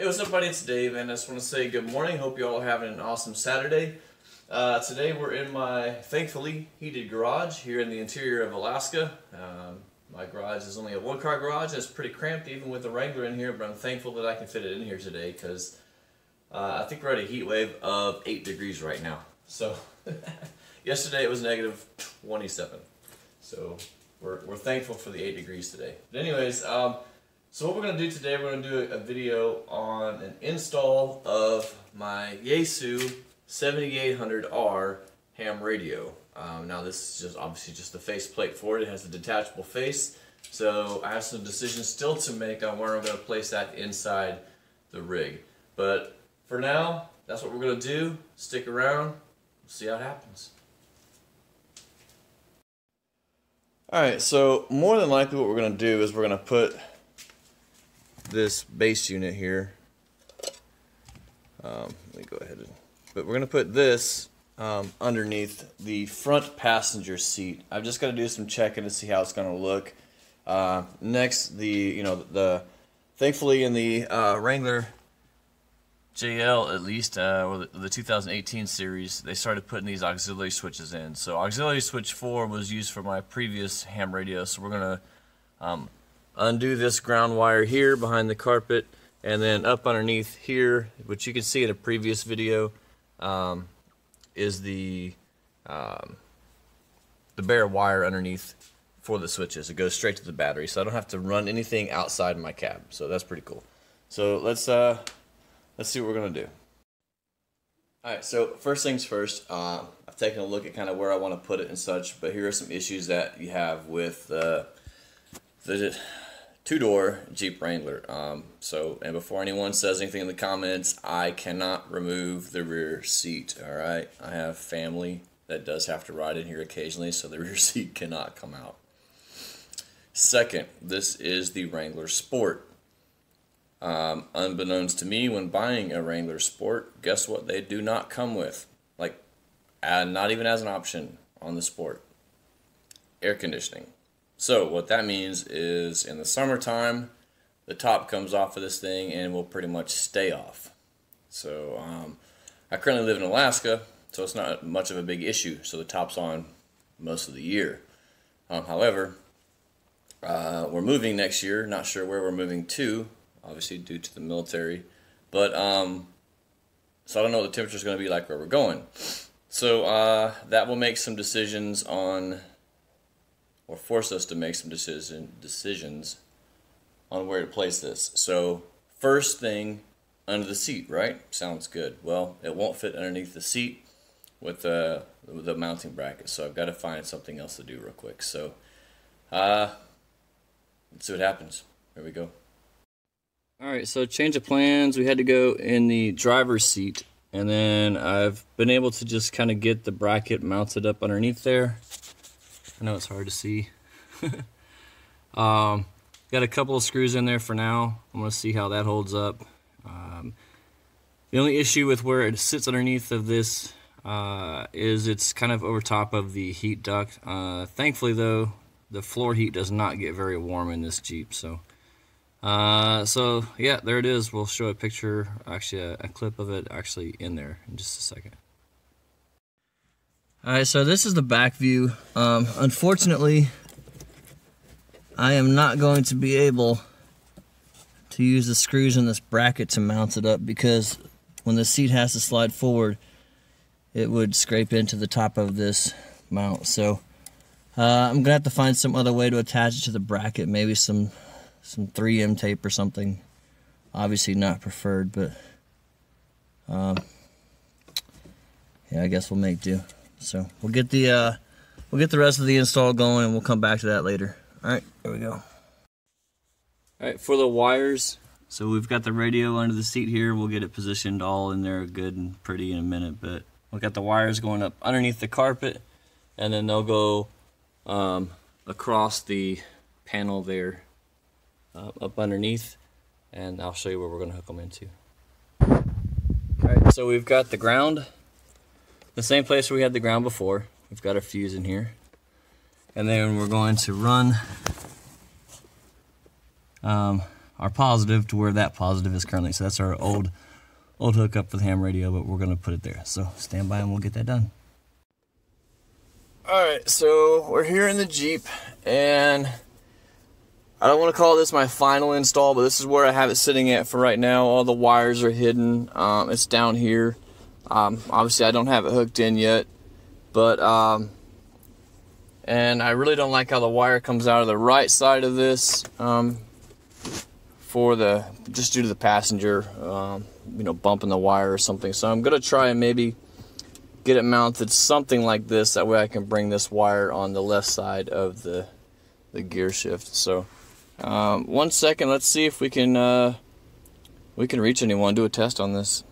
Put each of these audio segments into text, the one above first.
Hey, what's up, buddy? It's Dave, and I just want to say good morning. Hope you all are having an awesome Saturday. Today we're in my, thankfully, heated garage here in the interior of Alaska. My garage is only a one-car garage. It's pretty cramped even with the Wrangler in here, but I'm thankful that I can fit it in here today because I think we're at a heat wave of 8 degrees right now. So yesterday it was negative 27. So we're thankful for the 8 degrees today. But anyways, so what we're going to do today, we're going to do a video on an install of my Yaesu FT-7800R ham radio. Now this is just obviously just the face plate for it. It has a detachable face. So I have some decisions still to make on where I'm going to place that inside the rig. But for now, that's what we're going to do. Stick around. We'll see how it happens. Alright, so more than likely what we're going to do is we're going to put this base unit here. Let me go ahead but we're going to put this underneath the front passenger seat. I've just got to do some checking to see how it's going to look. Next, thankfully in the Wrangler JL, at least, or the 2018 series, they started putting these auxiliary switches in. So auxiliary switch 4 was used for my previous ham radio, so we're going to undo this ground wire here behind the carpet, and then up underneath here, which you can see in a previous video, is the bare wire underneath for the switches. It goes straight to the battery, so I don't have to run anything outside my cab. So that's pretty cool. So let's see what we're gonna do. All right. So first things first, I've taken a look at kind of where I want to put it and such. But here are some issues that you have with the two-door Jeep Wrangler. And before anyone says anything in the comments, I cannot remove the rear seat. All right, I have family that does have to ride in here occasionally, so the rear seat cannot come out. Second, this is the Wrangler Sport. Unbeknownst to me, when buying a Wrangler Sport, guess what they do not come with? Like, not even as an option on the Sport. Air conditioning. So what that means is in the summertime, the top comes off of this thing and will pretty much stay off. So I currently live in Alaska, so it's not much of a big issue. So the top's on most of the year. However, we're moving next year. Not sure where we're moving to, obviously due to the military. But so I don't know what the temperature is going to be like where we're going. So that will make some decisions on, or force us to make some decisions on where to place this. So first thing, under the seat, right? Sounds good. Well, it won't fit underneath the seat with the mounting bracket, so I've got to find something else to do real quick. So let's see what happens. Here we go. Alright, so change of plans. We had to go in the driver's seat, and then I've been able to just kind of get the bracket mounted up underneath there. I know it's hard to see. Got a couple of screws in there for now. I'm going to see how that holds up. The only issue with where it sits underneath of this is it's kind of over top of the heat duct. Thankfully, though, the floor heat does not get very warm in this Jeep. So yeah, there it is. We'll show a picture, actually a clip of it actually in there in just a second. Alright, so this is the back view. Unfortunately, I am not going to be able to use the screws in this bracket to mount it up because when the seat has to slide forward, it would scrape into the top of this mount. So I'm going to have to find some other way to attach it to the bracket, maybe some 3M tape or something. Obviously not preferred, but yeah, I guess we'll make do. So we'll get the rest of the install going, and we'll come back to that later. All right, here we go. All right, for the wires, so we've got the radio under the seat here. We'll get it positioned all in there good and pretty in a minute, but we've got the wires going up underneath the carpet, and then they'll go across the panel there, up underneath, and I'll show you where we're going to hook them into. All right, so we've got the ground. The same place where we had the ground before. We've got our fuse in here. And then we're going to run our positive to where that positive is currently. So that's our old hookup for the ham radio, but we're going to put it there. So stand by and we'll get that done. Alright, so we're here in the Jeep, and I don't want to call this my final install, but this is where I have it sitting at for right now. All the wires are hidden. It's down here. Obviously I don't have it hooked in yet, but and I really don't like how the wire comes out of the right side of this just due to the passenger bumping the wire or something. So I'm gonna try and maybe get it mounted something like this, that way I can bring this wire on the left side of the gear shift. So 1 second, let's see if we can reach anyone, do a test on this.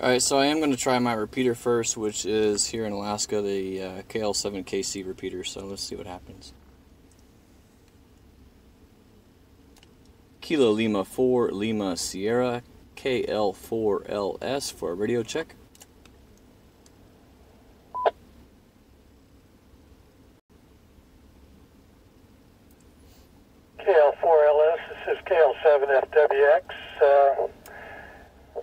Alright, so I am going to try my repeater first, which is here in Alaska, the KL7KC repeater, so let's see what happens. Kilo Lima 4 Lima Sierra KL4LS for a radio check. KL4LS, this is KL7FWX.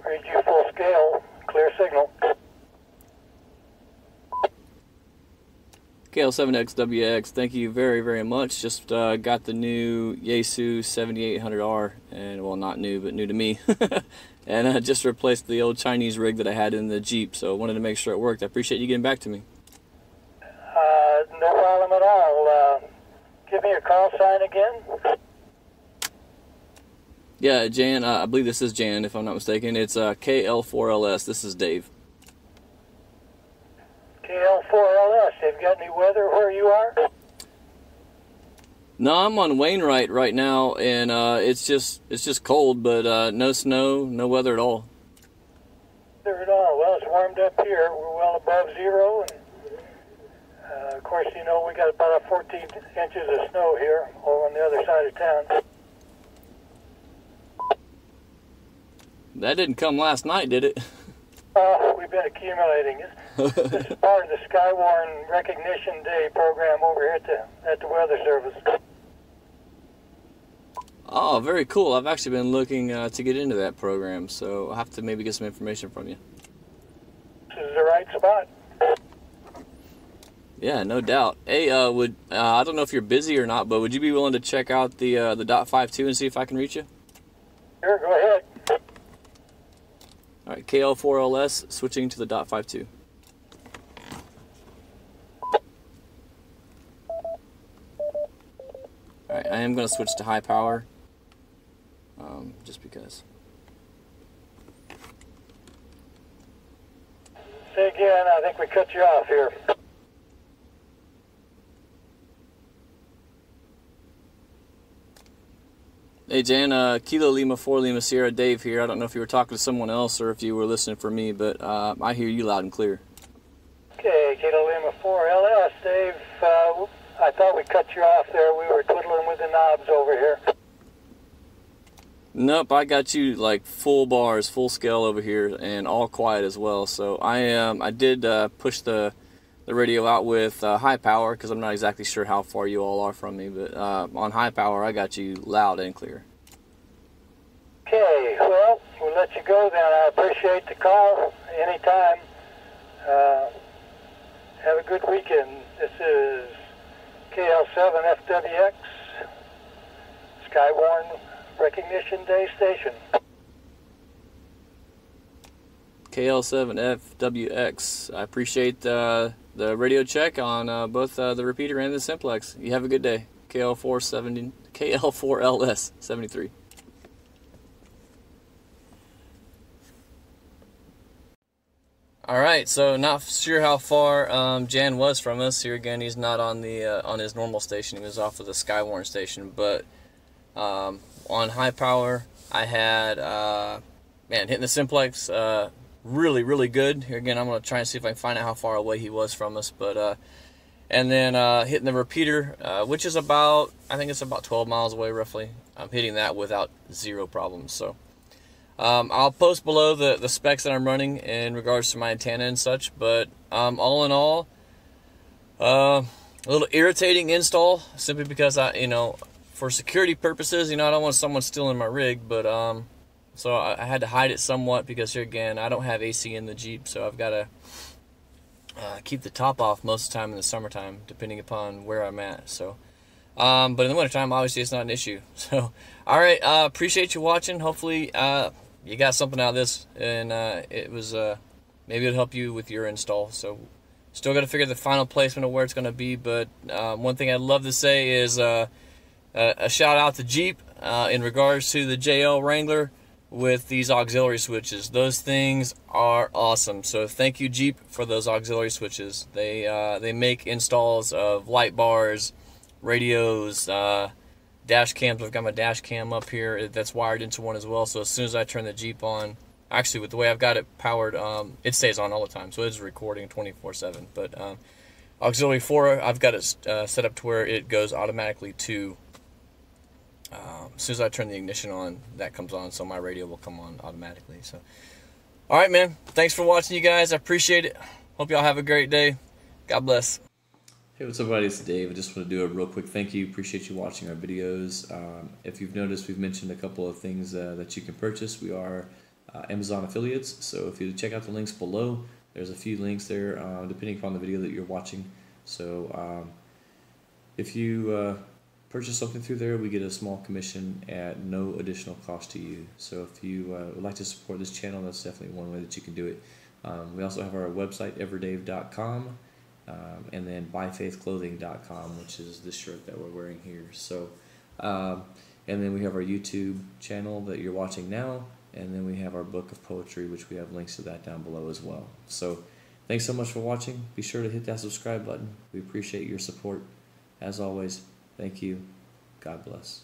Read you full scale, clear signal. KL7XWX, thank you very, very much. Just got the new Yaesu FT-7800R, and well, not new, but new to me. And just replaced the old Chinese rig that I had in the Jeep, so I wanted to make sure it worked. I appreciate you getting back to me. No problem at all. Give me your call sign again. Yeah, Jan, I believe this is Jan, if I'm not mistaken. It's KL4LS. This is Dave. KL4LS, have you got any weather where you are? No, I'm on Wainwright right now, and it's just cold, but no snow, no weather at all. Weather at all? Well, it's warmed up here. We're well above zero, and of course, you know, we got about 14 inches of snow here over on the other side of town. That didn't come last night, did it? We've been accumulating it. This is part of the Skywarn Recognition Day program over here at the Weather Service. Oh, very cool. I've actually been looking to get into that program, so I'll have to maybe get some information from you. This is the right spot. Yeah, no doubt. Hey, I don't know if you're busy or not, but would you be willing to check out the .52 and see if I can reach you? Sure, go ahead. All right, KL4LS, switching to the .52. All right, I am going to switch to high power, just because. Say again, I think we cut you off here. Hey Jan, Kilo Lima 4 Lima Sierra, Dave here. I don't know if you were talking to someone else or if you were listening for me, but I hear you loud and clear. Okay, Kilo Lima 4 LS, Dave. I thought we cut you off there. We were twiddling with the knobs over here. Nope, I got you like full bars, full scale over here, and all quiet as well. So I did push the radio out with high power, because I'm not exactly sure how far you all are from me, but on high power I got you loud and clear. Okay, well, we'll let you go then. I appreciate the call anytime. Have a good weekend. This is KL7FWX, Skywarn Recognition Day Station. KL7FWX. I appreciate the radio check on both the repeater and the simplex. You have a good day. KL4LS 73. All right, so not sure how far Jan was from us. Here again, he's not on the on his normal station. He was off of the Skywarn station, but on high power, I had hitting the simplex really, really good. Here again, I'm gonna try and see if I can find out how far away he was from us, but and then hitting the repeater, which is about, I think it's about 12 miles away roughly. I'm hitting that without zero problems. So I'll post below the specs that I'm running in regards to my antenna and such, but all in all, a little irritating install, simply because for security purposes. You know, I don't want someone stealing my rig, but so I had to hide it somewhat because here again, I don't have AC in the Jeep, so I've got to keep the top off most of the time in the summertime, depending upon where I'm at. So, but in the wintertime, obviously, it's not an issue. So, all right, appreciate you watching. Hopefully, you got something out of this, and it was maybe it'll help you with your install. So, still got to figure the final placement of where it's going to be. But one thing I'd love to say is a shout out to Jeep in regards to the JL Wrangler with these auxiliary switches. Those things are awesome. So thank you, Jeep, for those auxiliary switches. They make installs of light bars, radios, dash cams. I've got my dash cam up here that's wired into one as well. So as soon as I turn the Jeep on, actually with the way I've got it powered, it stays on all the time. So it's recording 24/7. But auxiliary 4, I've got it set up to where it goes automatically to as soon as I turn the ignition on, that comes on, so my radio will come on automatically. So, all right, man. Thanks for watching, you guys. I appreciate it. Hope y'all have a great day. God bless. Hey, what's up, everybody? It's Dave. I just want to do a real quick thank you. Appreciate you watching our videos. If you've noticed, we've mentioned a couple of things that you can purchase. We are Amazon affiliates, so if you check out the links below, there's a few links there depending upon the video that you're watching. So if you purchase something through there, we get a small commission at no additional cost to you. So if you would like to support this channel, that's definitely one way that you can do it. We also have our website, everdave.com, and then byfaithclothing.com, which is this shirt that we're wearing here. So, and then we have our YouTube channel that you're watching now, and then we have our book of poetry, which we have links to that down below as well. So thanks so much for watching. Be sure to hit that subscribe button. We appreciate your support. As always, thank you. God bless.